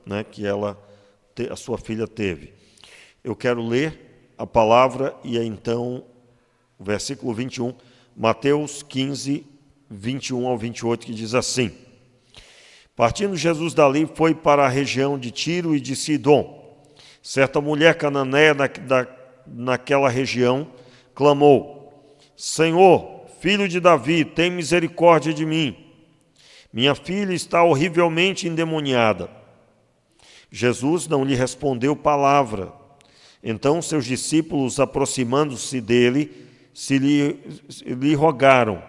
né, que a sua filha teve. Eu quero ler a palavra e então o versículo 21, Mateus 15, 21 ao 28, que diz assim: Partindo Jesus dali, foi para a região de Tiro e de Sidom. Certa mulher cananeia naquela região clamou: Senhor, filho de Davi, tem misericórdia de mim. Minha filha está horrivelmente endemoniada. Jesus não lhe respondeu palavra. Então seus discípulos, aproximando-se dele, lhe rogaram: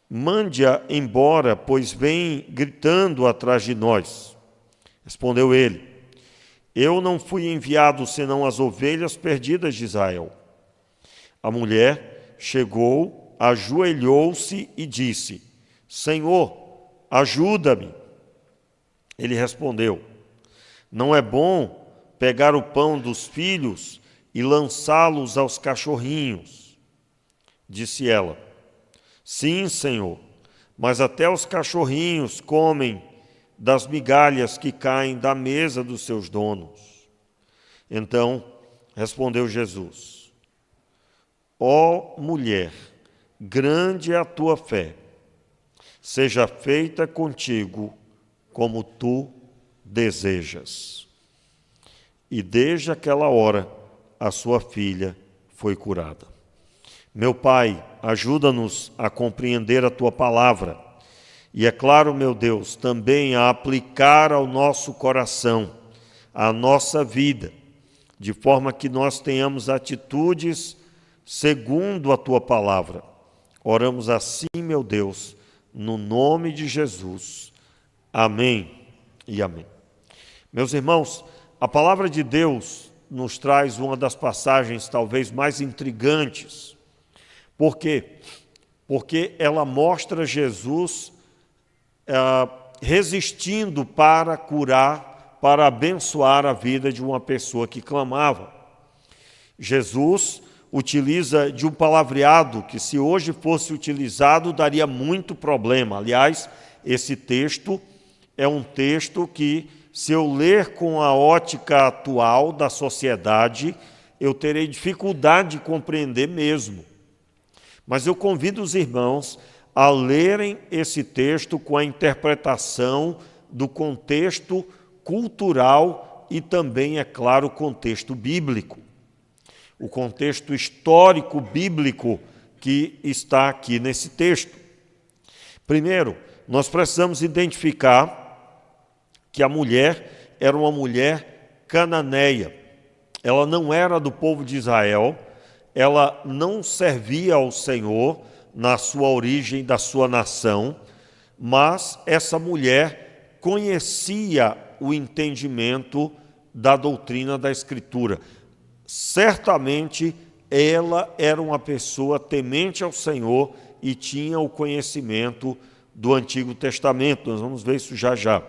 Mande-a embora, pois vem gritando atrás de nós. Respondeu ele: Eu não fui enviado senão as ovelhas perdidas de Israel. A mulher chegou, ajoelhou-se e disse: Senhor, ajuda-me. Ele respondeu: Não é bom pegar o pão dos filhos e lançá-los aos cachorrinhos. Disse ela: Sim, Senhor, mas até os cachorrinhos comem das migalhas que caem da mesa dos seus donos. Então respondeu Jesus: Ó mulher, grande é a tua fé, seja feita contigo como tu desejas. E desde aquela hora a sua filha foi curada. Meu Pai, ajuda-nos a compreender a tua palavra e, é claro, meu Deus, também a aplicar ao nosso coração, à nossa vida, de forma que nós tenhamos atitudes segundo a tua palavra. Oramos assim, meu Deus, no nome de Jesus. Amém e amém. Meus irmãos, a palavra de Deus nos traz uma das passagens talvez mais intrigantes. Por quê? Porque ela mostra Jesus resistindo para curar, para abençoar a vida de uma pessoa que clamava. Jesus utiliza de um palavreado que, se hoje fosse utilizado, daria muito problema. Aliás, esse texto é um texto que, se eu ler com a ótica atual da sociedade, eu terei dificuldade de compreender mesmo. Mas eu convido os irmãos a lerem esse texto com a interpretação do contexto cultural e também, é claro, o contexto bíblico. O contexto histórico bíblico que está aqui nesse texto. Primeiro, nós precisamos identificar que a mulher era uma mulher cananeia. Ela não era do povo de Israel, ela não servia ao Senhor na sua origem da sua nação, mas essa mulher conhecia o entendimento da doutrina da Escritura. Certamente ela era uma pessoa temente ao Senhor e tinha o conhecimento do Antigo Testamento. Nós vamos ver isso já já.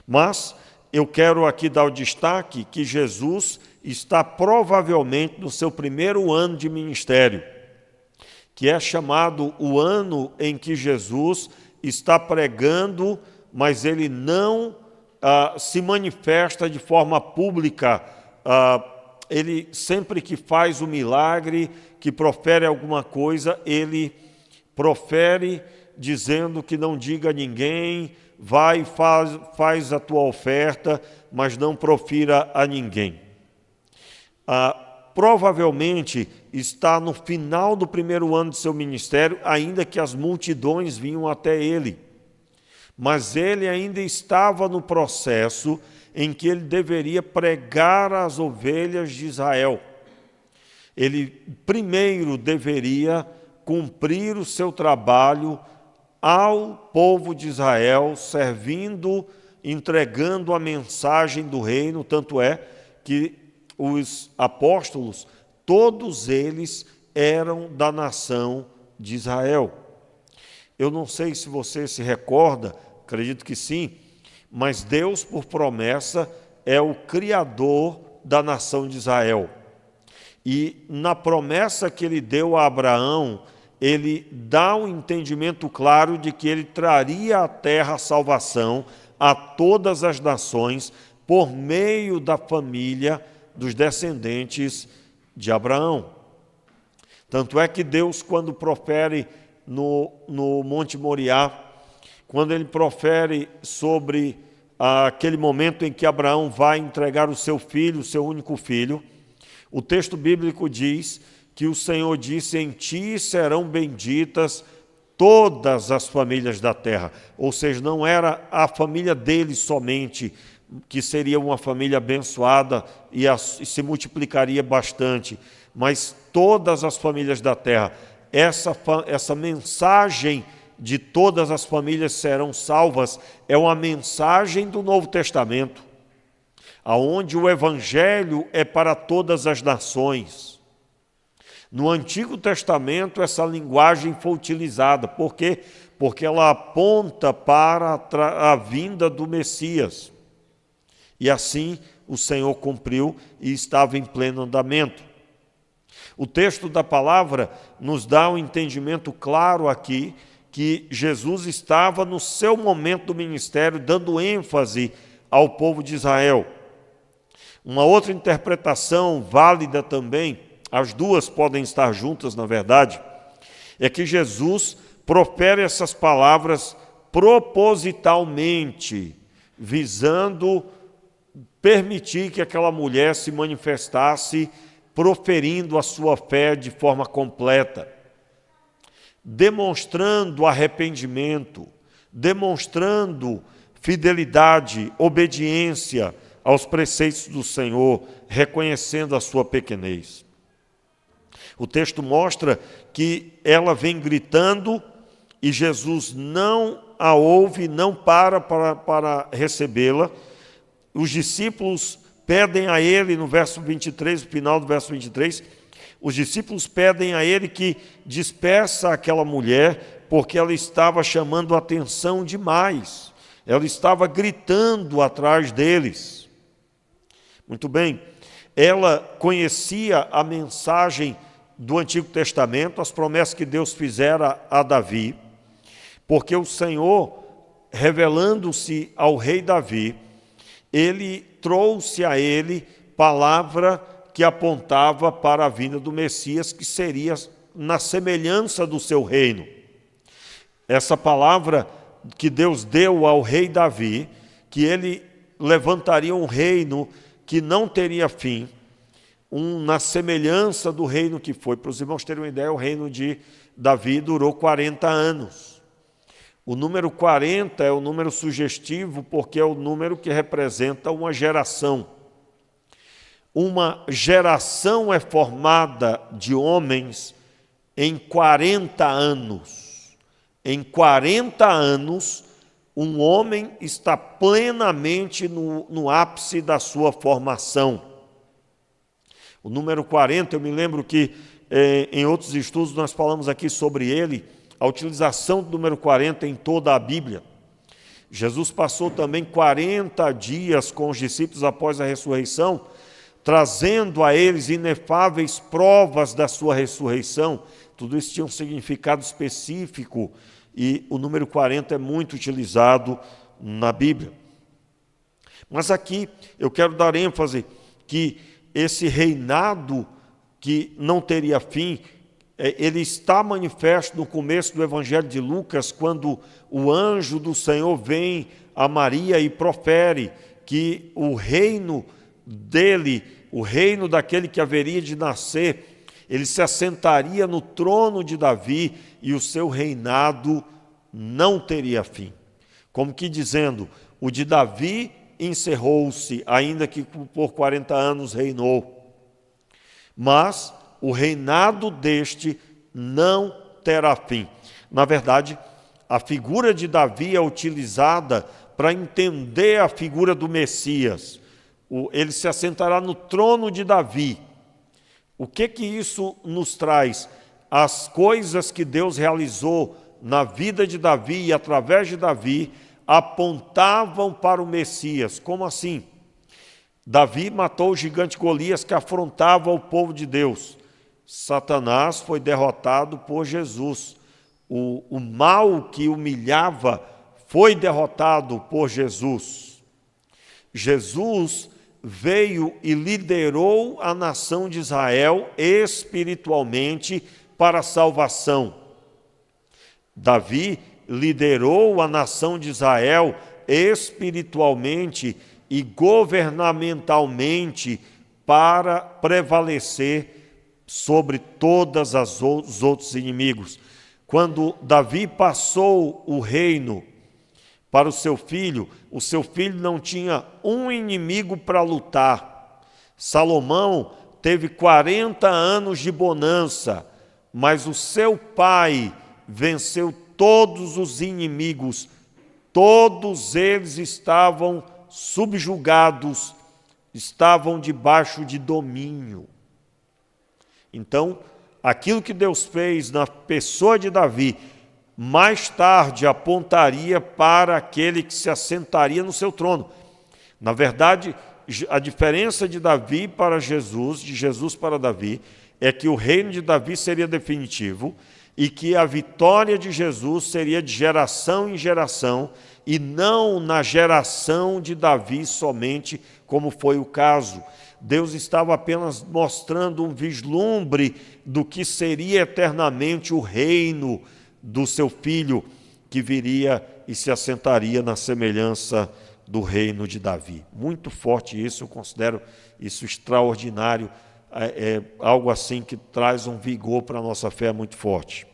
Mas eu quero aqui dar o destaque que Jesus está provavelmente no seu primeiro ano de ministério, que é chamado o ano em que Jesus está pregando, mas ele não se manifesta de forma pública. Ele, sempre que faz o milagre, que profere alguma coisa, ele profere dizendo que não diga a ninguém, vai e faz a tua oferta, mas não profira a ninguém. Provavelmente está no final do primeiro ano de seu ministério, ainda que as multidões vinham até ele. Mas ele ainda estava no processo em que ele deveria pregar às ovelhas de Israel. Ele primeiro deveria cumprir o seu trabalho ao povo de Israel, servindo, entregando a mensagem do reino. Tanto é que os apóstolos, todos eles eram da nação de Israel. Eu não sei se você se recorda, acredito que sim, mas Deus, por promessa, é o Criador da nação de Israel. E na promessa que ele deu a Abraão, ele dá um entendimento claro de que ele traria à terra a salvação a todas as nações por meio da família dos descendentes de Abraão. Tanto é que Deus, quando profere no Monte Moriá, quando ele profere sobre aquele momento em que Abraão vai entregar o seu filho, o seu único filho, o texto bíblico diz que o Senhor disse: em ti serão benditas todas as famílias da terra. Ou seja, não era a família dele somente, que seria uma família abençoada e se multiplicaria bastante, mas todas as famílias da terra. Essa mensagem de todas as famílias serão salvas é uma mensagem do Novo Testamento, aonde o Evangelho é para todas as nações. No Antigo Testamento, essa linguagem foi utilizada. Por quê? Porque ela aponta para a vinda do Messias. E assim o Senhor cumpriu e estava em pleno andamento. O texto da palavra nos dá um entendimento claro aqui que Jesus estava no seu momento do ministério dando ênfase ao povo de Israel. Uma outra interpretação válida também, as duas podem estar juntas, na verdade, é que Jesus profere essas palavras propositalmente, visando permitir que aquela mulher se manifestasse proferindo a sua fé de forma completa, demonstrando arrependimento, demonstrando fidelidade, obediência aos preceitos do Senhor, reconhecendo a sua pequenez. O texto mostra que ela vem gritando e Jesus não a ouve, não para recebê-la. Os discípulos pedem a ele, no verso 23, no final do verso 23, os discípulos pedem a ele que despeça aquela mulher, porque ela estava chamando a atenção demais. Ela estava gritando atrás deles. Muito bem, ela conhecia a mensagem do Antigo Testamento, as promessas que Deus fizera a Davi, porque o Senhor, revelando-se ao rei Davi, ele trouxe a ele palavra que apontava para a vinda do Messias, que seria na semelhança do seu reino. Essa palavra que Deus deu ao rei Davi, que ele levantaria um reino que não teria fim, na semelhança do reino que foi. Para os irmãos terem uma ideia, o reino de Davi durou 40 anos. O número 40 é o número sugestivo porque é o número que representa uma geração. Uma geração é formada de homens em 40 anos. Em 40 anos, um homem está plenamente no ápice da sua formação. O número 40, eu me lembro que em outros estudos nós falamos aqui sobre ele, a utilização do número 40 em toda a Bíblia. Jesus passou também 40 dias com os discípulos após a ressurreição, trazendo a eles inefáveis provas da sua ressurreição. Tudo isso tinha um significado específico e o número 40 é muito utilizado na Bíblia. Mas aqui eu quero dar ênfase que esse reinado que não teria fim, ele está manifesto no começo do Evangelho de Lucas, quando o anjo do Senhor vem a Maria e profere que o reino dele, o reino daquele que haveria de nascer, ele se assentaria no trono de Davi e o seu reinado não teria fim. Como que dizendo, o de Davi encerrou-se, ainda que por 40 anos reinou. Mas o reinado deste não terá fim. Na verdade, a figura de Davi é utilizada para entender a figura do Messias. Ele se assentará no trono de Davi. O que isso nos traz? As coisas que Deus realizou na vida de Davi e através de Davi apontavam para o Messias. Como assim? Davi matou o gigante Golias que afrontava o povo de Deus. Satanás foi derrotado por Jesus. O mal que humilhava foi derrotado por Jesus. Jesus veio e liderou a nação de Israel espiritualmente para a salvação. Davi liderou a nação de Israel espiritualmente e governamentalmente para prevalecer sobre todos os outros inimigos. Quando Davi passou o reino para o seu filho não tinha um inimigo para lutar. Salomão teve 40 anos de bonança, mas o seu pai venceu todos os inimigos. Todos eles estavam subjugados, estavam debaixo de domínio. Então, aquilo que Deus fez na pessoa de Davi, mais tarde apontaria para aquele que se assentaria no seu trono. Na verdade, a diferença de Davi para Jesus, de Jesus para Davi, é que o reino de Davi seria definitivo e que a vitória de Jesus seria de geração em geração e não na geração de Davi somente, como foi o caso. Deus estava apenas mostrando um vislumbre do que seria eternamente o reino do seu filho, que viria e se assentaria na semelhança do reino de Davi. Muito forte isso, eu considero isso extraordinário, é algo assim que traz um vigor para a nossa fé muito forte.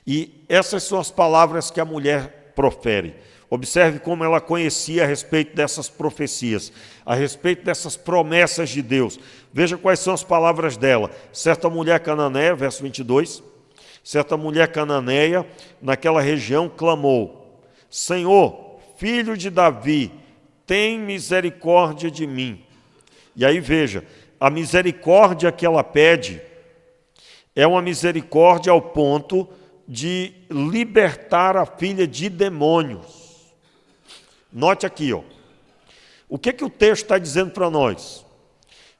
E essas são as palavras que a mulher profere. Observe como ela conhecia a respeito dessas profecias, a respeito dessas promessas de Deus. Veja quais são as palavras dela. Certa mulher cananeia, verso 22, certa mulher cananeia, naquela região, clamou: Senhor, filho de Davi, tem misericórdia de mim. E aí veja, a misericórdia que ela pede é uma misericórdia ao ponto de libertar a filha de demônios. Note aqui, o que o texto está dizendo para nós?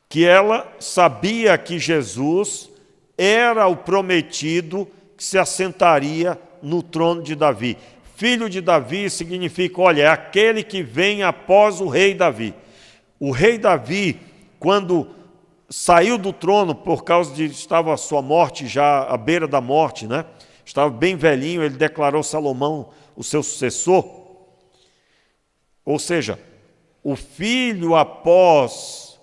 Que ela sabia que Jesus era o prometido que se assentaria no trono de Davi. Filho de Davi significa, olha, é aquele que vem após o rei Davi. O rei Davi, quando saiu do trono por causa de estava a sua morte já à beira da morte, né? Estava bem velhinho, ele declarou Salomão o seu sucessor. Ou seja, o filho após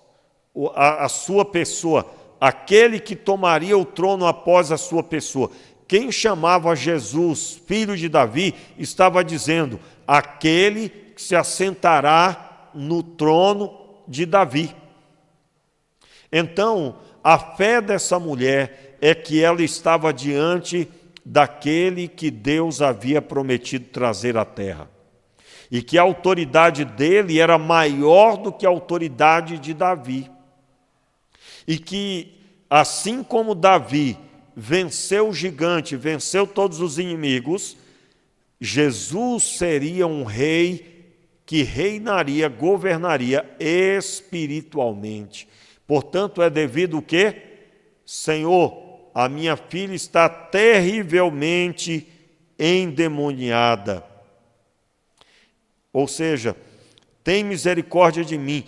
a sua pessoa, aquele que tomaria o trono após a sua pessoa. Quem chamava Jesus filho de Davi estava dizendo, aquele que se assentará no trono de Davi. Então, a fé dessa mulher é que ela estava diante daquele que Deus havia prometido trazer à terra. E que a autoridade dele era maior do que a autoridade de Davi. E que, assim como Davi venceu o gigante, venceu todos os inimigos, Jesus seria um rei que reinaria, governaria espiritualmente. Portanto, é devido o quê? Senhor, a minha filha está terrivelmente endemoniada. Ou seja, tem misericórdia de mim.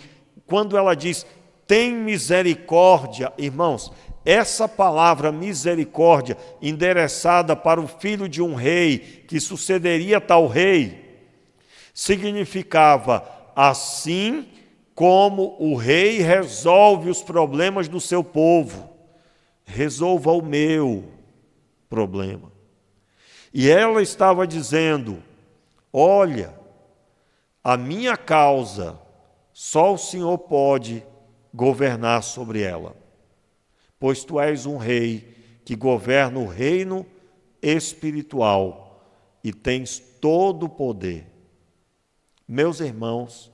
Quando ela diz, tem misericórdia, irmãos, essa palavra misericórdia, endereçada para o filho de um rei, que sucederia tal rei, significava, assim como o rei resolve os problemas do seu povo, resolva o meu problema. E ela estava dizendo, olha, a minha causa, só o Senhor pode governar sobre ela, pois tu és um rei que governa o reino espiritual e tens todo o poder. Meus irmãos,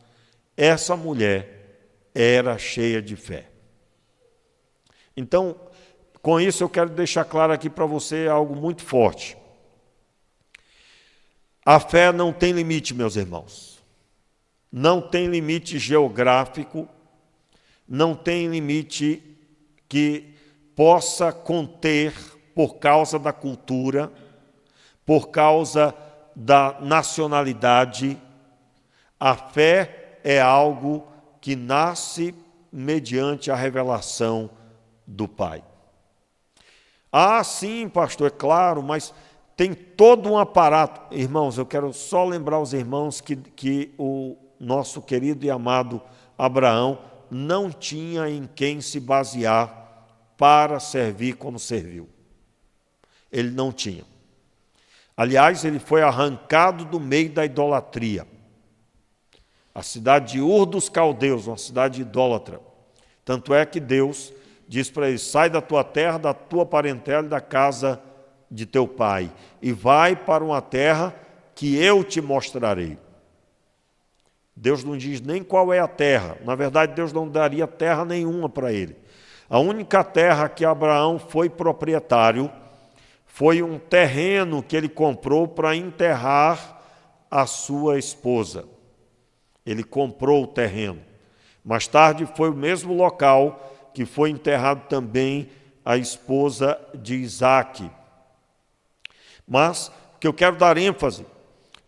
essa mulher era cheia de fé. Então, com isso eu quero deixar claro aqui para você algo muito forte. A fé não tem limite, meus irmãos. Não tem limite geográfico, não tem limite que possa conter por causa da cultura, por causa da nacionalidade. A fé é algo que nasce mediante a revelação do Pai. Ah, sim, pastor, é claro, mas tem todo um aparato. Irmãos, eu quero só lembrar aos irmãos que o nosso querido e amado Abraão não tinha em quem se basear para servir como serviu. Ele não tinha. Aliás, ele foi arrancado do meio da idolatria. A cidade de Ur dos Caldeus, uma cidade idólatra. Tanto é que Deus diz para ele: sai da tua terra, da tua parentela e da casa de teu pai, e vai para uma terra que eu te mostrarei. Deus não diz nem qual é a terra. Na verdade, Deus não daria terra nenhuma para ele. A única terra que Abraão foi proprietário foi um terreno que ele comprou para enterrar a sua esposa. Ele comprou o terreno. Mais tarde foi o mesmo local que foi enterrado também a esposa de Isaque. Mas, o que eu quero dar ênfase,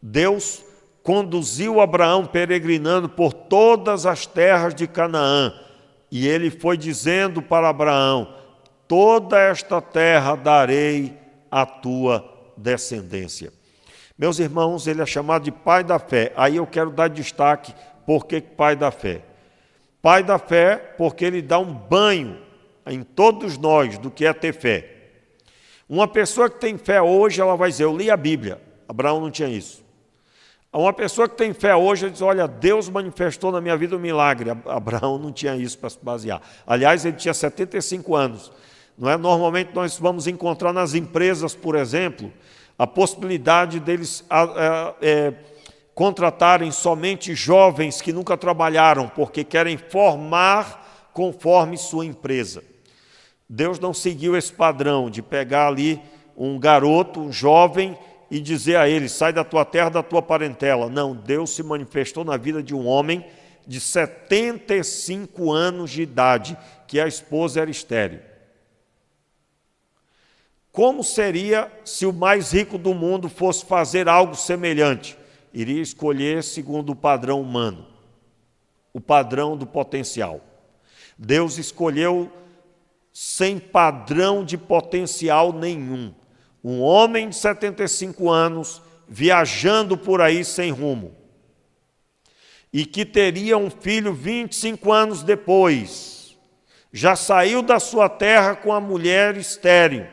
Deus conduziu Abraão peregrinando por todas as terras de Canaã, e ele foi dizendo para Abraão: toda esta terra darei à tua descendência. Meus irmãos, ele é chamado de pai da fé. Aí eu quero dar destaque, por que pai da fé? Pai da fé porque ele dá um banho em todos nós do que é ter fé. Uma pessoa que tem fé hoje, ela vai dizer: eu li a Bíblia. Abraão não tinha isso. Uma pessoa que tem fé hoje, ela diz: olha, Deus manifestou na minha vida um milagre. Abraão não tinha isso para se basear. Aliás, ele tinha 75 anos. Não é? Normalmente nós vamos encontrar nas empresas, por exemplo, a possibilidade deles contratarem somente jovens que nunca trabalharam, porque querem formar conforme sua empresa. Deus não seguiu esse padrão de pegar ali um garoto, um jovem, e dizer a ele: sai da tua terra, da tua parentela. Não, Deus se manifestou na vida de um homem de 75 anos de idade, que a esposa era estéril. Como seria se o mais rico do mundo fosse fazer algo semelhante? Iria escolher segundo o padrão humano, o padrão do potencial. Deus escolheu sem padrão de potencial nenhum. Um homem de 75 anos, viajando por aí sem rumo, e que teria um filho 25 anos depois, já saiu da sua terra com a mulher estéril.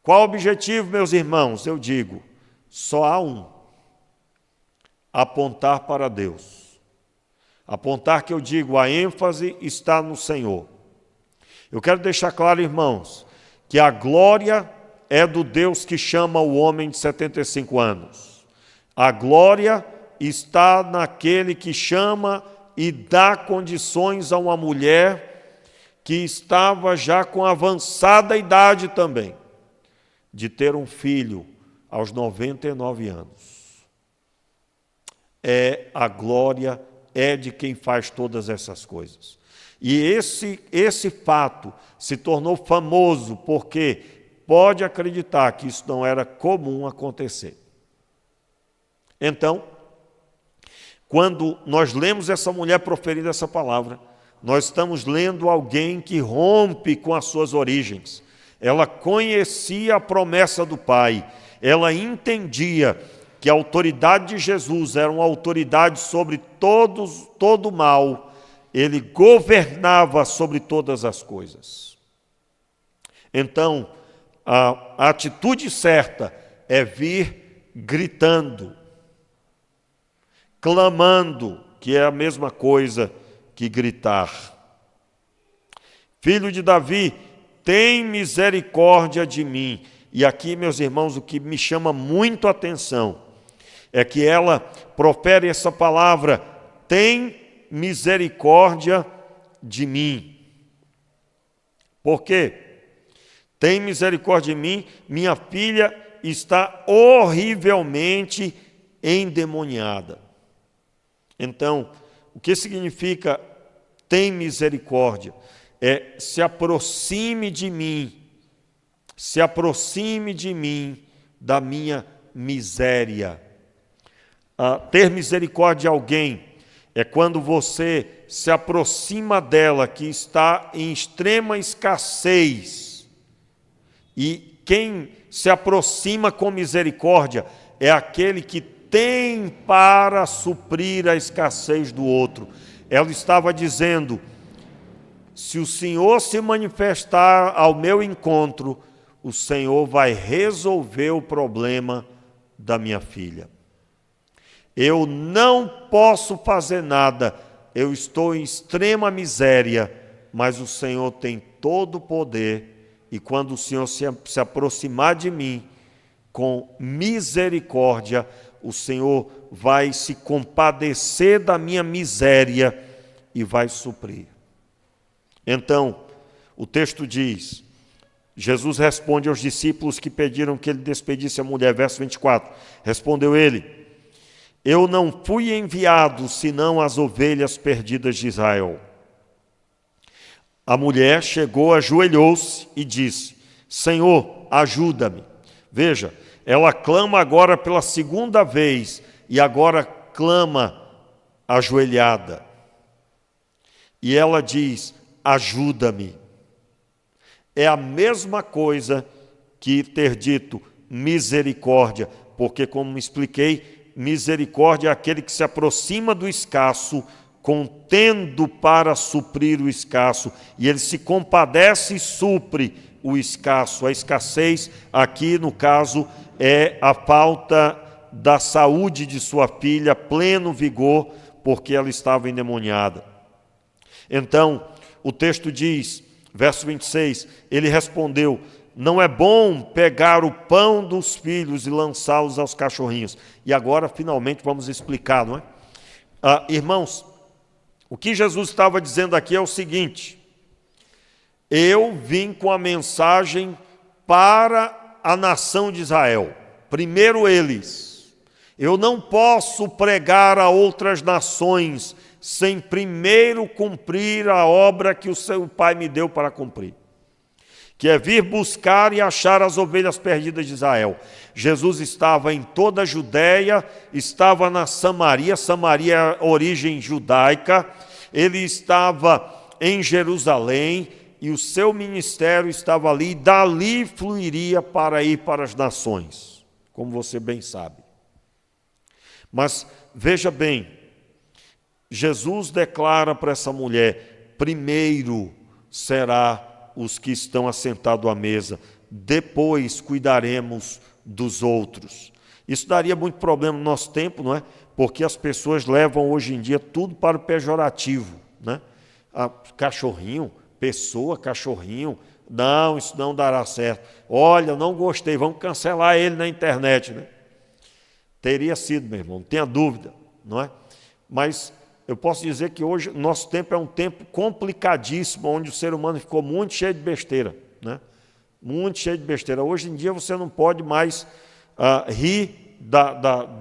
Qual o objetivo, meus irmãos? Eu digo, só há um: apontar para Deus. Apontar, que eu digo, a ênfase está no Senhor. Eu quero deixar claro, irmãos, que a glória é do Deus que chama o homem de 75 anos. A glória está naquele que chama e dá condições a uma mulher que estava já com avançada idade também, de ter um filho aos 99 anos. A glória é de quem faz todas essas coisas. E esse fato se tornou famoso porque pode acreditar que isso não era comum acontecer. Então, quando nós lemos essa mulher proferir essa palavra, nós estamos lendo alguém que rompe com as suas origens. Ela conhecia a promessa do Pai, ela entendia que a autoridade de Jesus era uma autoridade sobre todo o mal, ele governava sobre todas as coisas. Então, a atitude certa é vir gritando, clamando, que é a mesma coisa que gritar. Filho de Davi, tem misericórdia de mim. E aqui, meus irmãos, o que me chama muito a atenção é que ela profere essa palavra: tem misericórdia de mim. Por quê? Tem misericórdia de mim, minha filha está horrivelmente endemoniada. Então, o que significa tem misericórdia? Se aproxime de mim, da minha miséria. Ter misericórdia de alguém é quando você se aproxima dela, que está em extrema escassez. E quem se aproxima com misericórdia é aquele que tem para suprir a escassez do outro. Ela estava dizendo: se o Senhor se manifestar ao meu encontro, o Senhor vai resolver o problema da minha filha. Eu não posso fazer nada, eu estou em extrema miséria, mas o Senhor tem todo o poder, e quando o Senhor se aproximar de mim com misericórdia, o Senhor vai se compadecer da minha miséria e vai suprir. Então, o texto diz, Jesus responde aos discípulos que pediram que ele despedisse a mulher, verso 24, respondeu ele: eu não fui enviado senão as ovelhas perdidas de Israel. A mulher chegou, ajoelhou-se e disse: Senhor, ajuda-me. Veja, ela clama agora pela segunda vez, e agora clama ajoelhada. E ela diz: ajuda-me. É a mesma coisa que ter dito misericórdia, porque, como expliquei, misericórdia é aquele que se aproxima do escasso, contendo para suprir o escasso, e ele se compadece e supre o escasso. A escassez aqui, no caso, é a falta da saúde de sua filha, pleno vigor, porque ela estava endemoniada. Então, o texto diz, verso 26, ele respondeu: não é bom pegar o pão dos filhos e lançá-los aos cachorrinhos. E agora, finalmente, vamos explicar, não é? Irmãos, o que Jesus estava dizendo aqui é o seguinte: eu vim com a mensagem para a nação de Israel, primeiro eles. Eu não posso pregar a outras nações sem primeiro cumprir a obra que o seu Pai me deu para cumprir, que é vir buscar e achar as ovelhas perdidas de Israel. Jesus estava em toda a Judéia, estava na Samaria, Samaria é origem judaica, ele estava em Jerusalém, e o seu ministério estava ali, e dali fluiria para ir para as nações, como você bem sabe. Mas veja bem, Jesus declara para essa mulher: primeiro será os que estão assentados à mesa, depois cuidaremos dos outros. Isso daria muito problema no nosso tempo, não é? Porque as pessoas levam hoje em dia tudo para o pejorativo, né? Cachorrinho, pessoa, cachorrinho, não, isso não dará certo. Olha, não gostei, vamos cancelar ele na internet, né? Teria sido, meu irmão, não tenha dúvida, não é? Mas eu posso dizer que hoje, nosso tempo é um tempo complicadíssimo, onde o ser humano ficou muito cheio de besteira, né? Muito cheio de besteira. Hoje em dia você não pode mais rir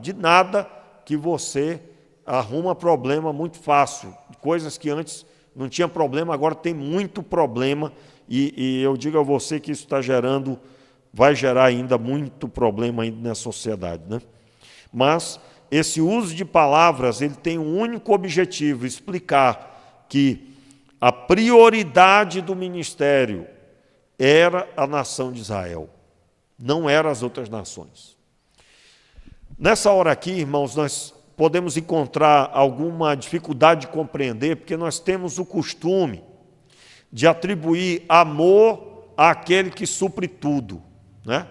de nada, que você arruma problema muito fácil. Coisas que antes não tinha problema, agora tem muito problema, e eu digo a você que isso vai gerar ainda muito problema ainda na sociedade, né? Mas esse uso de palavras, ele tem um único objetivo: explicar que a prioridade do ministério era a nação de Israel, não eram as outras nações. Nessa hora aqui, irmãos, nós podemos encontrar alguma dificuldade de compreender, porque nós temos o costume de atribuir amor àquele que supre tudo, né?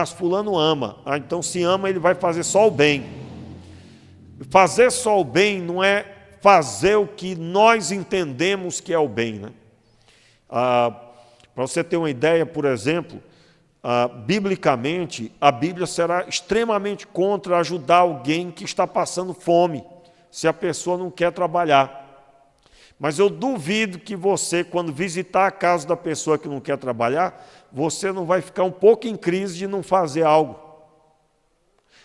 Se fulano ama, então se ama, ele vai fazer só o bem. Fazer só o bem não é fazer o que nós entendemos que é o bem, né? Para você ter uma ideia, por exemplo, biblicamente, a Bíblia será extremamente contra ajudar alguém que está passando fome, se a pessoa não quer trabalhar. Mas eu duvido que você, quando visitar a casa da pessoa que não quer trabalhar, você não vai ficar um pouco em crise de não fazer algo.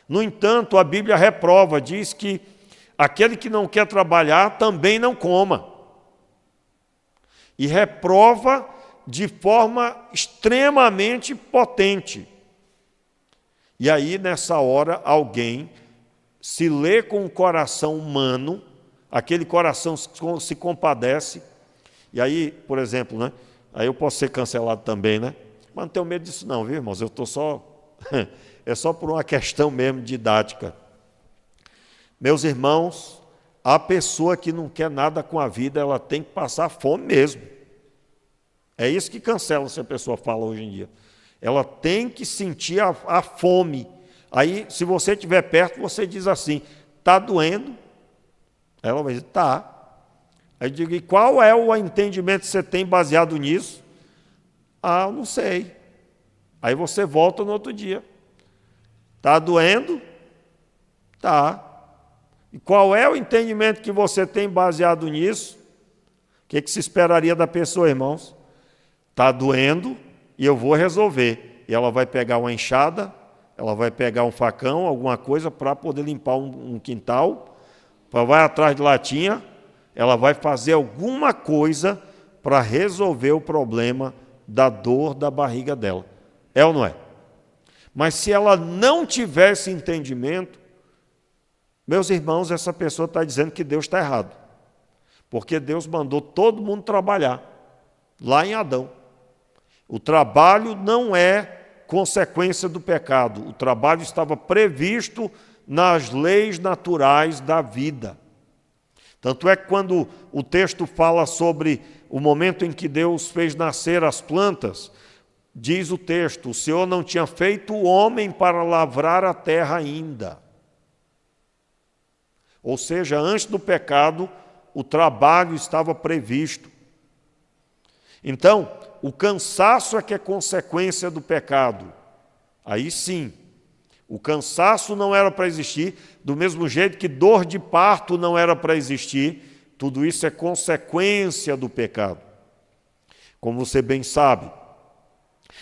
No entanto, a Bíblia reprova, diz que aquele que não quer trabalhar também não coma. E reprova de forma extremamente potente. E aí, nessa hora, alguém se lê com o coração humano, aquele coração se compadece, e aí, por exemplo, né? Aí eu posso ser cancelado também, né? Mas não tenho medo disso não, viu, irmãos? Eu estou só... é só por uma questão mesmo didática. Meus irmãos, a pessoa que não quer nada com a vida, ela tem que passar fome mesmo. É isso que cancela se a pessoa fala hoje em dia. Ela tem que sentir a fome. Aí, se você estiver perto, você diz assim, está doendo? Ela vai dizer, está. Aí eu digo, e qual é o entendimento que você tem baseado nisso? Ah, eu não sei. Aí você volta no outro dia. Está doendo? Tá. E qual é o entendimento que você tem baseado nisso? O que se esperaria da pessoa, irmãos? Está doendo e eu vou resolver. E ela vai pegar uma enxada, ela vai pegar um facão, alguma coisa para poder limpar um quintal, vai atrás de latinha, ela vai fazer alguma coisa para resolver o problema da dor da barriga dela. É ou não é? Mas se ela não tiver esse entendimento, meus irmãos, essa pessoa está dizendo que Deus está errado. Porque Deus mandou todo mundo trabalhar, lá em Adão. O trabalho não é consequência do pecado. O trabalho estava previsto nas leis naturais da vida. Tanto é que quando o texto fala sobre o momento em que Deus fez nascer as plantas, diz o texto, o Senhor não tinha feito o homem para lavrar a terra ainda. Ou seja, antes do pecado, o trabalho estava previsto. Então, o cansaço é que é consequência do pecado. Aí sim, o cansaço não era para existir, do mesmo jeito que dor de parto não era para existir, tudo isso é consequência do pecado, como você bem sabe.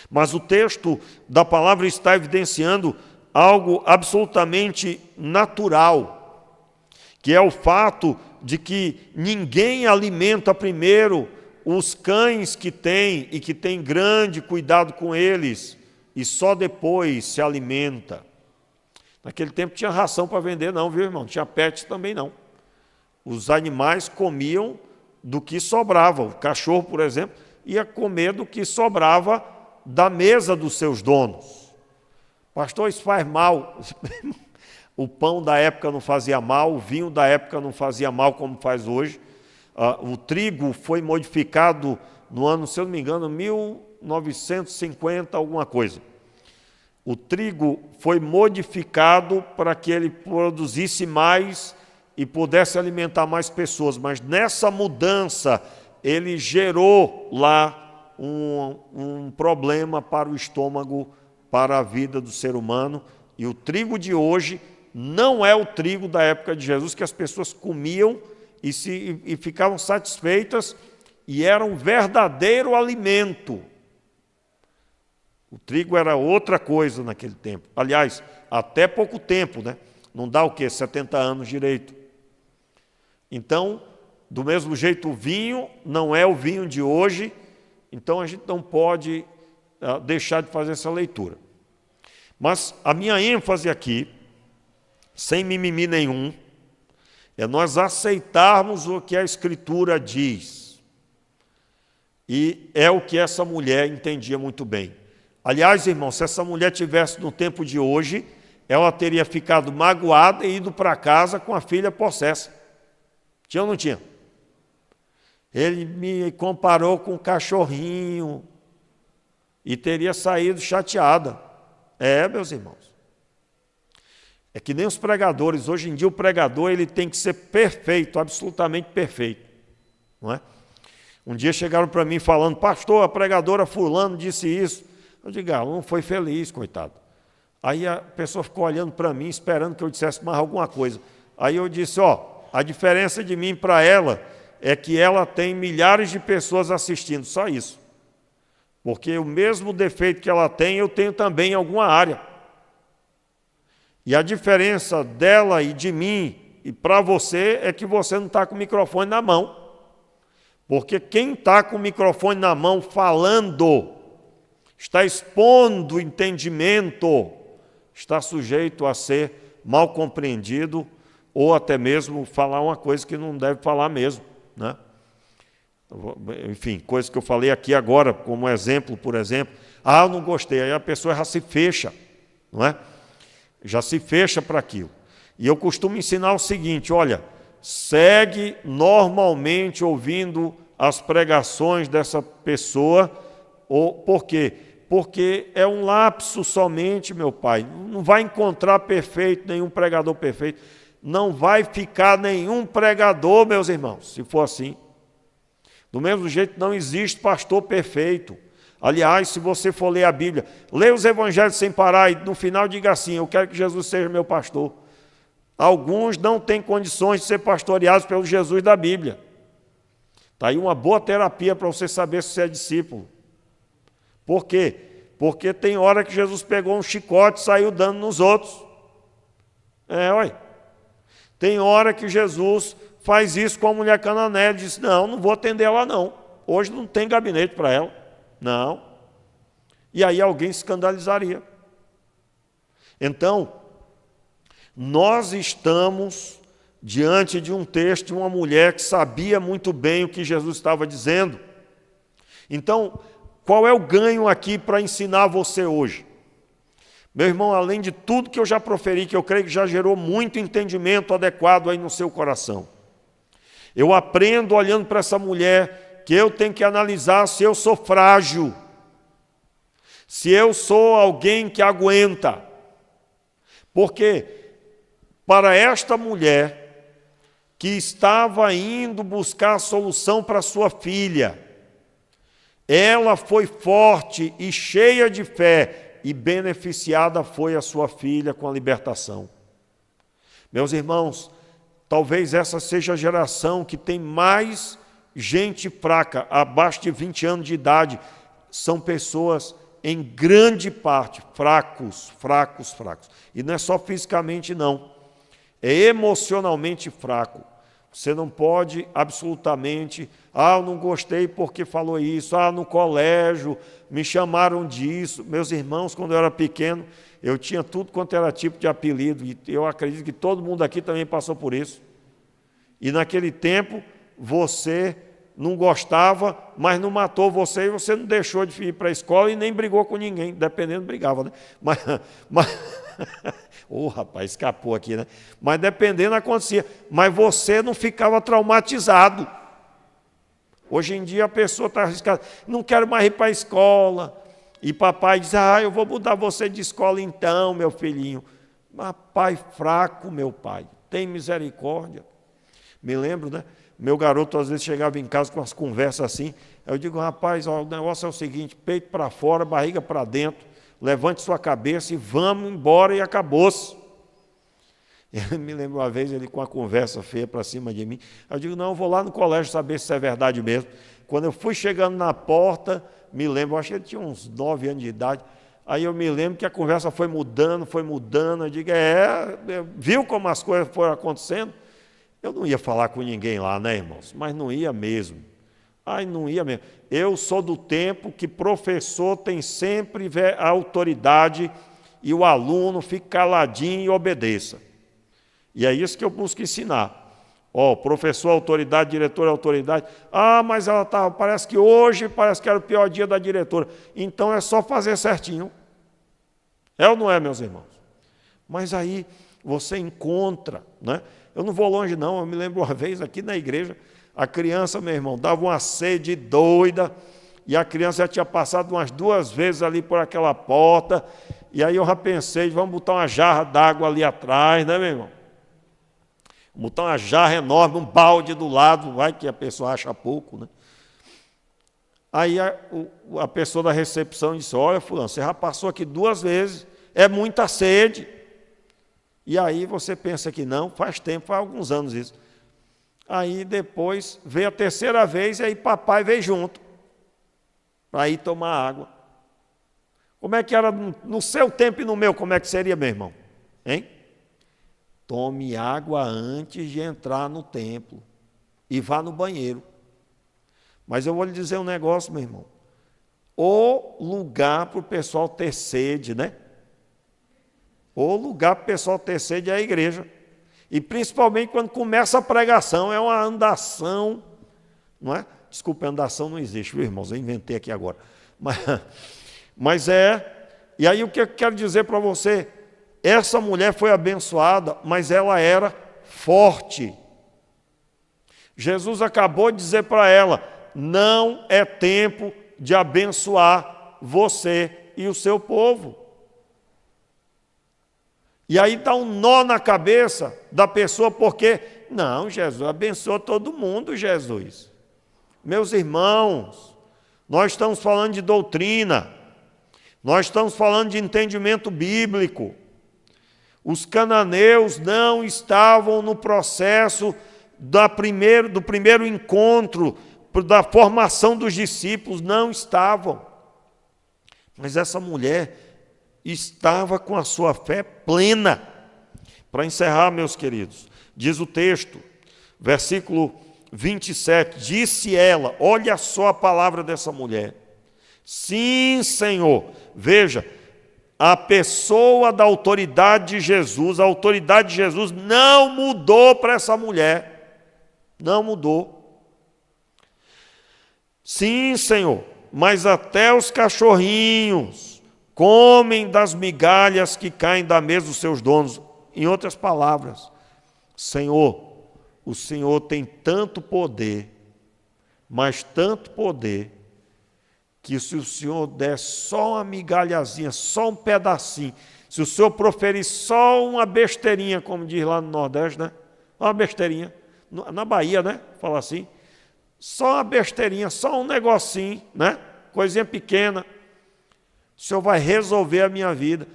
Mas o texto da palavra está evidenciando algo absolutamente natural, que é o fato de que ninguém alimenta primeiro os cães que tem e que tem grande cuidado com eles, e só depois se alimenta. Naquele tempo tinha ração para vender não, viu, irmão? Tinha pet também não. Os animais comiam do que sobrava. O cachorro, por exemplo, ia comer do que sobrava da mesa dos seus donos. Pastor, isso faz mal. O pão da época não fazia mal, o vinho da época não fazia mal como faz hoje. O trigo foi modificado no ano, se eu não me engano, 1950, alguma coisa. O trigo foi modificado para que ele produzisse mais e pudesse alimentar mais pessoas, mas nessa mudança ele gerou lá um problema para o estômago, para a vida do ser humano, e o trigo de hoje não é o trigo da época de Jesus, que as pessoas comiam e ficavam satisfeitas e era um verdadeiro alimento. O trigo era outra coisa naquele tempo. Aliás, até pouco tempo, né? Não dá o quê? 70 anos direito. Então, do mesmo jeito, o vinho não é o vinho de hoje, então a gente não pode deixar de fazer essa leitura. Mas a minha ênfase aqui, sem mimimi nenhum, é nós aceitarmos o que a Escritura diz. E é o que essa mulher entendia muito bem. Aliás, irmão, se essa mulher tivesse no tempo de hoje, ela teria ficado magoada e ido para casa com a filha possessa. Tinha ou não tinha? Ele me comparou com um cachorrinho e teria saído chateada. É, meus irmãos. É que nem os pregadores. Hoje em dia o pregador ele tem que ser perfeito, absolutamente perfeito. Não é? Um dia chegaram para mim falando, pastor, a pregadora fulano disse isso. Eu digo, não foi feliz, coitado. Aí a pessoa ficou olhando para mim, esperando que eu dissesse mais alguma coisa. Aí eu disse, a diferença de mim para ela é que ela tem milhares de pessoas assistindo, só isso. Porque o mesmo defeito que ela tem, eu tenho também em alguma área. E a diferença dela e de mim e para você é que você não está com o microfone na mão. Porque quem está com o microfone na mão falando, está expondo o entendimento está sujeito a ser mal compreendido ou até mesmo falar uma coisa que não deve falar mesmo, né? Enfim, coisa que eu falei aqui agora, como exemplo, por exemplo, eu não gostei, aí a pessoa já se fecha, não é? Já se fecha para aquilo. E eu costumo ensinar o seguinte, olha, segue normalmente ouvindo as pregações dessa pessoa, por quê? Porque é um lapso somente, meu pai, não vai encontrar perfeito, nenhum pregador perfeito, não vai ficar nenhum pregador, meus irmãos, se for assim. Do mesmo jeito, não existe pastor perfeito. Aliás, se você for ler a Bíblia, lê os evangelhos sem parar e no final diga assim, eu quero que Jesus seja meu pastor. Alguns não têm condições de ser pastoreados pelo Jesus da Bíblia. Está aí uma boa terapia para você saber se você é discípulo. Por quê? Porque tem hora que Jesus pegou um chicote e saiu dando nos outros. Olha. Tem hora que Jesus faz isso com a mulher cananeia, ele diz, não vou atender ela não, hoje não tem gabinete para ela, não. E aí alguém se escandalizaria. Então, nós estamos diante de um texto de uma mulher que sabia muito bem o que Jesus estava dizendo. Então, qual é o ganho aqui para ensinar você hoje? Meu irmão, além de tudo que eu já proferi, que eu creio que já gerou muito entendimento adequado aí no seu coração, eu aprendo olhando para essa mulher que eu tenho que analisar se eu sou frágil, se eu sou alguém que aguenta. Porque para esta mulher que estava indo buscar a solução para sua filha, ela foi forte e cheia de fé e beneficiada foi a sua filha com a libertação. Meus irmãos, talvez essa seja a geração que tem mais gente fraca, abaixo de 20 anos de idade. São pessoas, em grande parte, fracos. E não é só fisicamente, não. É emocionalmente fraco. Você não pode absolutamente, eu não gostei porque falou isso, no colégio me chamaram disso. Meus irmãos, quando eu era pequeno, eu tinha tudo quanto era tipo de apelido, e eu acredito que todo mundo aqui também passou por isso. E naquele tempo, você não gostava, mas não matou você, e você não deixou de ir para a escola e nem brigou com ninguém, dependendo, brigava, né? Rapaz, escapou aqui, né? Mas dependendo, acontecia. Mas você não ficava traumatizado. Hoje em dia a pessoa está arriscada, não quero mais ir para a escola. E papai diz, eu vou mudar você de escola então, meu filhinho. Mas pai fraco, meu pai, tem misericórdia. Me lembro, né? Meu garoto às vezes chegava em casa com umas conversas assim. Eu digo, rapaz, o negócio é o seguinte, peito para fora, barriga para dentro, levante sua cabeça e vamos embora e acabou-se. Eu me lembro uma vez ele com uma conversa feia para cima de mim. Eu digo, não, eu vou lá no colégio saber se é verdade mesmo. Quando eu fui chegando na porta, me lembro, eu acho que ele tinha uns 9 anos de idade, aí eu me lembro que a conversa foi mudando, eu digo, viu como as coisas foram acontecendo? Eu não ia falar com ninguém lá, né, irmãos? Mas não ia mesmo. Não ia mesmo. Eu sou do tempo que professor tem sempre a autoridade e o aluno fica caladinho e obedeça. E é isso que eu busco ensinar. Professor, autoridade, diretor, autoridade. Mas ela parece que hoje era o pior dia da diretora. Então é só fazer certinho. É ou não é, meus irmãos? Mas aí você encontra, né? Eu não vou longe, não. Eu me lembro uma vez aqui na igreja, a criança, meu irmão, dava uma sede doida, e a criança já tinha passado umas 2 vezes ali por aquela porta, e aí eu já pensei, vamos botar uma jarra d'água ali atrás, né, meu irmão? Botar uma jarra enorme, um balde do lado, vai que a pessoa acha pouco, né? Aí a pessoa da recepção disse, olha, fulano, você já passou aqui 2 vezes, é muita sede. E aí você pensa que não, faz tempo, faz alguns anos isso. Aí depois veio a 3ª vez e aí papai veio junto para ir tomar água. Como é que era no seu tempo e no meu, como é que seria, meu irmão? Hein? Tome água antes de entrar no templo e vá no banheiro. Mas eu vou lhe dizer um negócio, meu irmão. O lugar para o pessoal ter sede, né? O lugar para o pessoal ter sede é a igreja. E principalmente quando começa a pregação, é uma andação, não é? Desculpa, andação não existe, viu, irmãos? Eu inventei aqui agora. Mas é. E aí o que eu quero dizer para você? Essa mulher foi abençoada, mas ela era forte. Jesus acabou de dizer para ela: não é tempo de abençoar você e o seu povo. E aí dá um nó na cabeça da pessoa, porque, não, Jesus abençoa todo mundo, Jesus. Meus irmãos, nós estamos falando de doutrina, nós estamos falando de entendimento bíblico. Os cananeus não estavam no processo do primeiro encontro, da formação dos discípulos, não estavam. Mas essa mulher estava com a sua fé plena. Para encerrar, meus queridos, diz o texto, versículo 27, disse ela, olha só a palavra dessa mulher: sim, Senhor. Veja, a pessoa da autoridade de Jesus, a autoridade de Jesus não mudou para essa mulher, não mudou. Sim, Senhor, mas até os cachorrinhos comem das migalhas que caem da mesa dos seus donos. Em outras palavras, Senhor, o Senhor tem tanto poder, mas tanto poder, que se o Senhor der só uma migalhazinha, só um pedacinho, se o Senhor proferir só uma besteirinha, como diz lá no Nordeste, né? Uma besteirinha, na Bahia, né? Fala assim, só uma besteirinha, só um negocinho, né? Coisinha pequena, o Senhor vai resolver a minha vida.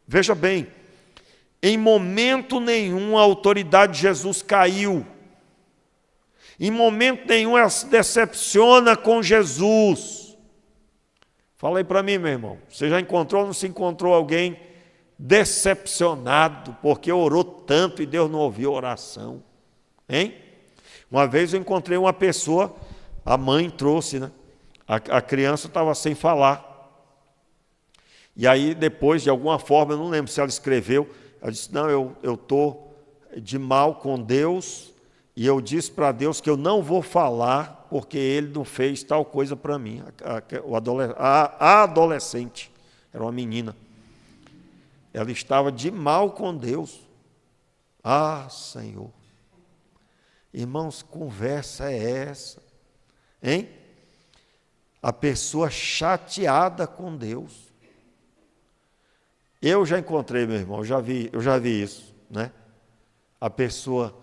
Veja bem, em momento nenhum a autoridade de Jesus caiu. Em momento nenhum ela se decepciona com Jesus. Fala aí para mim, meu irmão, você já encontrou ou não se encontrou alguém decepcionado porque orou tanto e Deus não ouviu a oração? Hein? Uma vez eu encontrei uma pessoa, a mãe trouxe, né? A criança estava sem falar. E aí depois, de alguma forma, eu não lembro se ela escreveu, ela disse, não, eu estou de mal com Deus, e eu disse para Deus que eu não vou falar, porque Ele não fez tal coisa para mim. A adolescente, era uma menina, ela estava de mal com Deus. Ah, Senhor! Irmãos, conversa é essa? Hein? A pessoa chateada com Deus. Eu já encontrei, meu irmão, eu já vi isso, né? A pessoa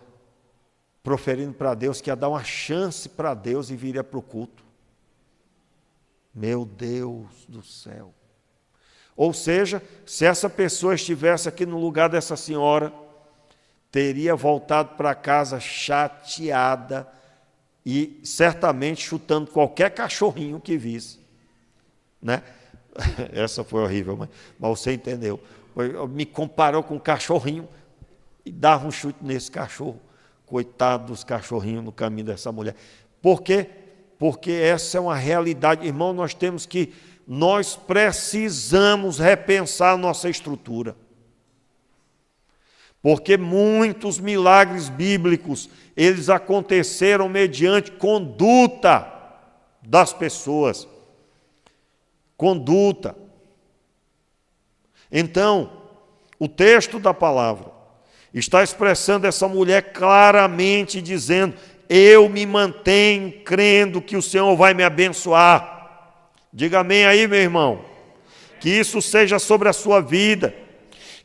proferindo para Deus que ia dar uma chance para Deus e viria para o culto. Meu Deus do céu! Ou seja, se essa pessoa estivesse aqui no lugar dessa senhora, teria voltado para casa chateada e certamente chutando qualquer cachorrinho que visse, né? Essa foi horrível, mas você entendeu. Me comparou com um cachorrinho e dava um chute nesse cachorro. Coitado dos cachorrinhos no caminho dessa mulher. Por quê? Porque essa é uma realidade. Irmão, nós precisamos repensar a nossa estrutura. Porque muitos milagres bíblicos, eles aconteceram mediante conduta das pessoas. Conduta. Então, o texto da palavra está expressando essa mulher claramente dizendo, eu me mantenho crendo que o Senhor vai me abençoar. Diga amém aí, meu irmão. Que isso seja sobre a sua vida.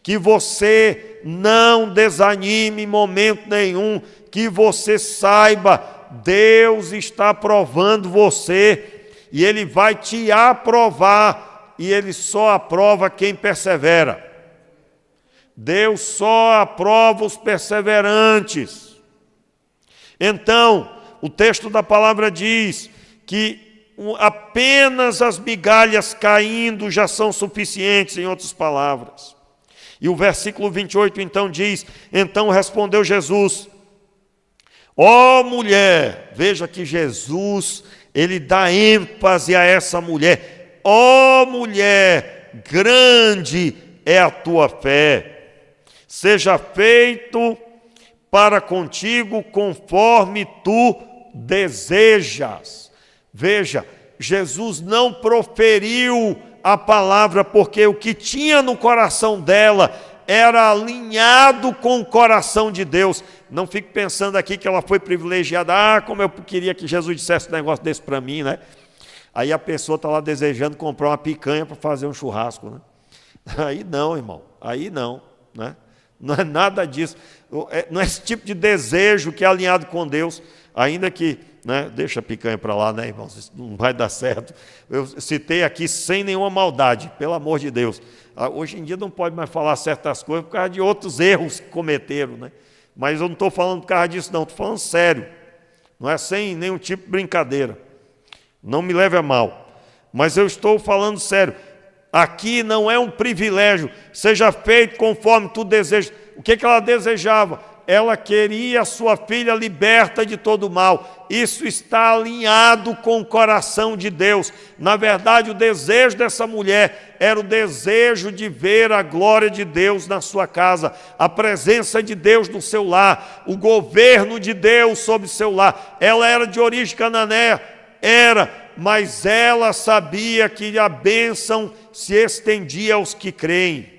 Que você não desanime em momento nenhum. Que você saiba, Deus está aprovando você. E Ele vai te aprovar, e Ele só aprova quem persevera. Deus só aprova os perseverantes. Então, o texto da palavra diz que apenas as migalhas caindo já são suficientes, em outras palavras. E o versículo 28 então diz, então respondeu Jesus, ó mulher, veja que Jesus, Ele dá ênfase a essa mulher. Ó mulher, grande é a tua fé. Seja feito para contigo conforme tu desejas. Veja, Jesus não proferiu a palavra porque o que tinha no coração dela era alinhado com o coração de Deus. Não fique pensando aqui que ela foi privilegiada. Como eu queria que Jesus dissesse um negócio desse para mim, né? Aí a pessoa está lá desejando comprar uma picanha para fazer um churrasco, né? Aí não, irmão, aí não, né? Não é nada disso. Não é esse tipo de desejo que é alinhado com Deus, ainda que, né, deixa a picanha para lá, né, irmãos? Isso não vai dar certo. Eu citei aqui sem nenhuma maldade, pelo amor de Deus. Hoje em dia não pode mais falar certas coisas por causa de outros erros que cometeram, né? Mas eu não estou falando por causa disso, não, estou falando sério. Não é sem nenhum tipo de brincadeira. Não me leve a mal. Mas eu estou falando sério. Aqui não é um privilégio. Seja feito conforme tu desejas. O que ela desejava? Ela queria a sua filha liberta de todo mal. Isso está alinhado com o coração de Deus. Na verdade, o desejo dessa mulher era o desejo de ver a glória de Deus na sua casa, a presença de Deus no seu lar, o governo de Deus sobre seu lar. Ela era de origem cananeia, mas ela sabia que a bênção se estendia aos que creem.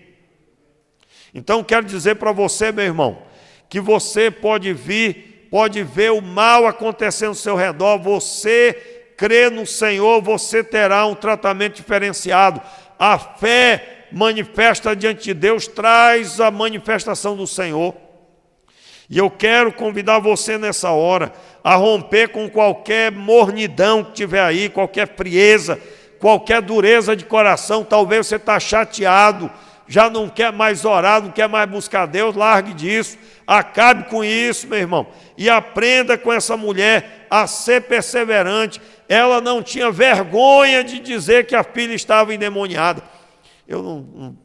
Então, quero dizer para você, meu irmão, que você pode ver o mal acontecendo ao seu redor, você crê no Senhor, você terá um tratamento diferenciado. A fé manifesta diante de Deus, traz a manifestação do Senhor. E eu quero convidar você nessa hora a romper com qualquer mornidão que tiver aí, qualquer frieza, qualquer dureza de coração. Talvez você está chateado, já não quer mais orar, não quer mais buscar Deus. Largue disso, acabe com isso, meu irmão, e aprenda com essa mulher a ser perseverante. Ela não tinha vergonha de dizer que a filha estava endemoniada. Eu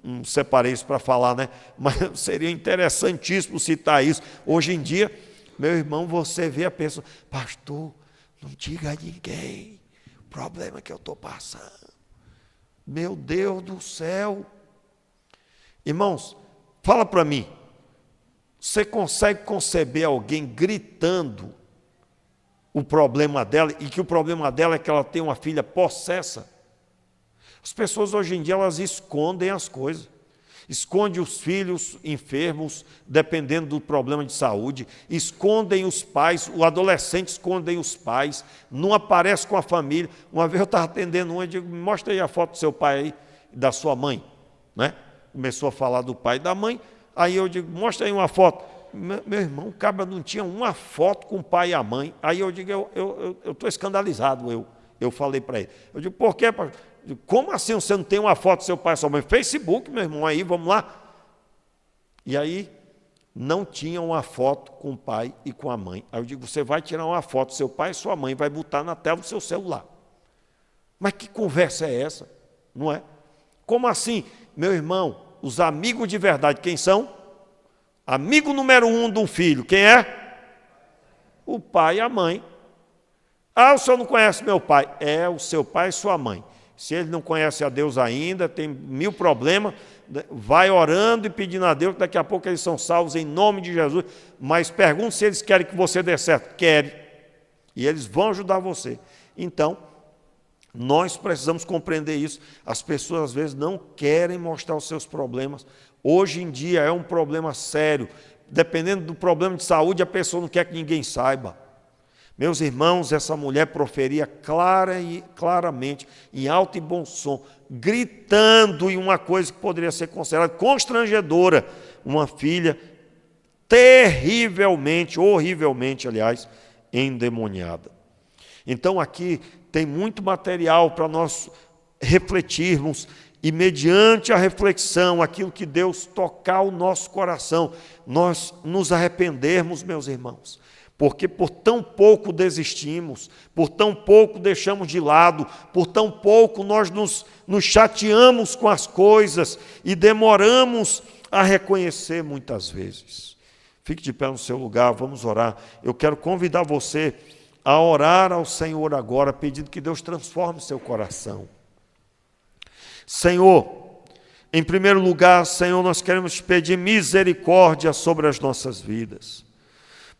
não separei isso para falar, né? Mas seria interessantíssimo citar isso. Hoje em dia, meu irmão, você vê a pessoa: pastor, não diga a ninguém o problema que eu estou passando. Meu Deus do céu. Irmãos, fala para mim, você consegue conceber alguém gritando o problema dela, e que o problema dela é que ela tem uma filha possessa? As pessoas hoje em dia, elas escondem as coisas, escondem os filhos enfermos, dependendo do problema de saúde, escondem os pais, o adolescente escondem os pais, não aparece com a família. Uma vez eu estava atendendo um, eu digo: mostra aí a foto do seu pai aí, da sua mãe, né? Começou a falar do pai e da mãe, aí eu digo: mostra aí uma foto. Meu irmão, o cabra não tinha uma foto com o pai e a mãe. Aí eu digo: eu estou escandalizado, eu falei para ele. Eu digo: por quê? Como assim você não tem uma foto do seu pai e sua mãe? Facebook, meu irmão, aí, vamos lá. E aí, não tinha uma foto com o pai e com a mãe. Aí eu digo: você vai tirar uma foto do seu pai e sua mãe, vai botar na tela do seu celular. Mas que conversa é essa? Não é? Como assim? Meu irmão, os amigos de verdade, quem são? Amigo número 1 de um filho, quem é? O pai e a mãe. Ah, o senhor não conhece meu pai? É o seu pai e sua mãe. Se ele não conhece a Deus ainda, tem 1000 problemas, vai orando e pedindo a Deus, que daqui a pouco eles são salvos em nome de Jesus. Mas pergunte se eles querem que você dê certo. Querem. E eles vão ajudar você. Então, nós precisamos compreender isso. As pessoas às vezes não querem mostrar os seus problemas. Hoje em dia é um problema sério. Dependendo do problema de saúde, a pessoa não quer que ninguém saiba. Meus irmãos, essa mulher proferia claramente, em alto e bom som, gritando em uma coisa que poderia ser considerada constrangedora: uma filha terrivelmente, horrivelmente, aliás, endemoniada. Então aqui tem muito material para nós refletirmos, e mediante a reflexão, aquilo que Deus tocar o nosso coração, nós nos arrependermos, meus irmãos, porque por tão pouco desistimos, por tão pouco deixamos de lado, por tão pouco nós nos chateamos com as coisas e demoramos a reconhecer muitas vezes. Fique de pé no seu lugar, vamos orar. Eu quero convidar você a orar ao Senhor agora, pedindo que Deus transforme seu coração. Senhor, Em primeiro lugar, Senhor, nós queremos te pedir misericórdia sobre as nossas vidas.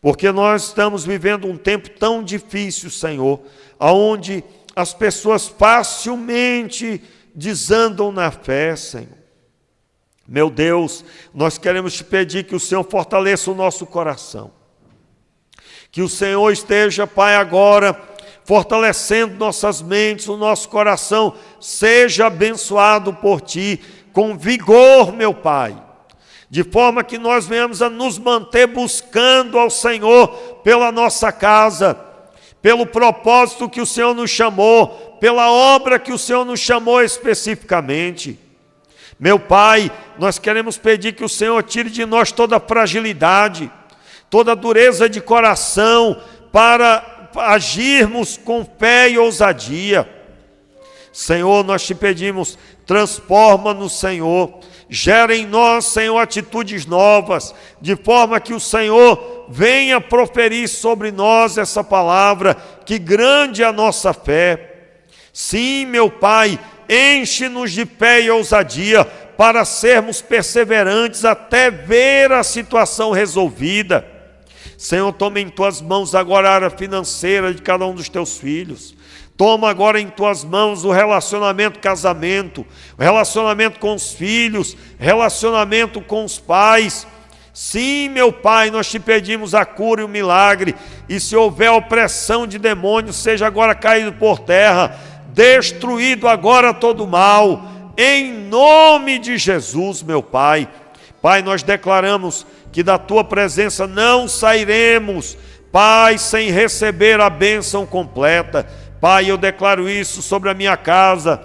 Porque nós estamos vivendo um tempo tão difícil, Senhor, onde as pessoas facilmente desandam na fé, Senhor. Meu Deus, nós queremos te pedir que o Senhor fortaleça o nosso coração. Que o Senhor esteja, Pai, agora fortalecendo nossas mentes, o nosso coração seja abençoado por Ti, com vigor, meu Pai. De forma que nós venhamos a nos manter buscando ao Senhor pela nossa casa, pelo propósito que o Senhor nos chamou, pela obra que o Senhor nos chamou especificamente. Meu Pai, nós queremos pedir que o Senhor tire de nós toda a fragilidade, toda a dureza de coração, para agirmos com fé e ousadia. Senhor, nós te pedimos, transforma-nos, Senhor, gera em nós, Senhor, atitudes novas, de forma que o Senhor venha proferir sobre nós essa palavra, que grande é a nossa fé. Sim, meu Pai, enche-nos de fé e ousadia, para sermos perseverantes até ver a situação resolvida. Senhor, toma em Tuas mãos agora a área financeira de cada um dos Teus filhos. Toma agora em Tuas mãos o relacionamento casamento, o relacionamento com os filhos, relacionamento com os pais. Sim, meu Pai, nós te pedimos a cura e o milagre. E se houver opressão de demônios, seja agora caído por terra, destruído agora todo o mal, em nome de Jesus, meu Pai. Pai, nós declaramos que da Tua presença não sairemos, Pai, sem receber a bênção completa. Pai, eu declaro isso sobre a minha casa,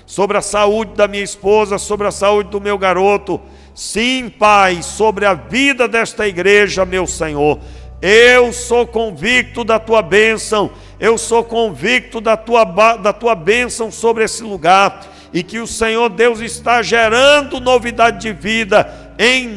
sobre a saúde da minha esposa, sobre a saúde do meu garoto. Sim, Pai, sobre a vida desta igreja, meu Senhor. Eu sou convicto da Tua bênção, eu sou convicto da tua bênção sobre esse lugar, e que o Senhor Deus está gerando novidade de vida em